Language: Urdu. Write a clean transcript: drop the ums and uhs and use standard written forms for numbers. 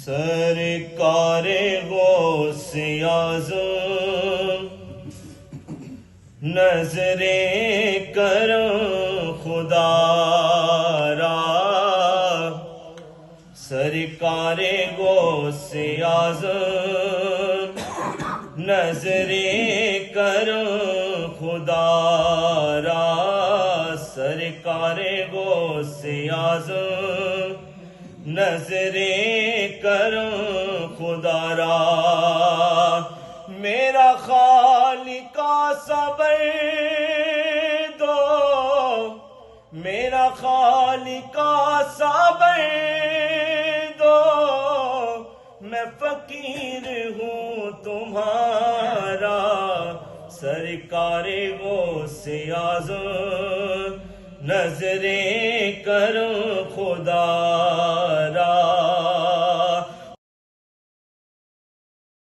سرکار غوث اعظم نظریں کرم خدا را، سرکار غوث اعظم نظریں کرم خدا را، سرکار غوث اعظم نظریں کرم خدا را، میرا خالقہ صبر دو، میرا خالقہ صبر دو، میں فقیر ہوں تمہارا، سرکار غوث اعظم نظریں کرم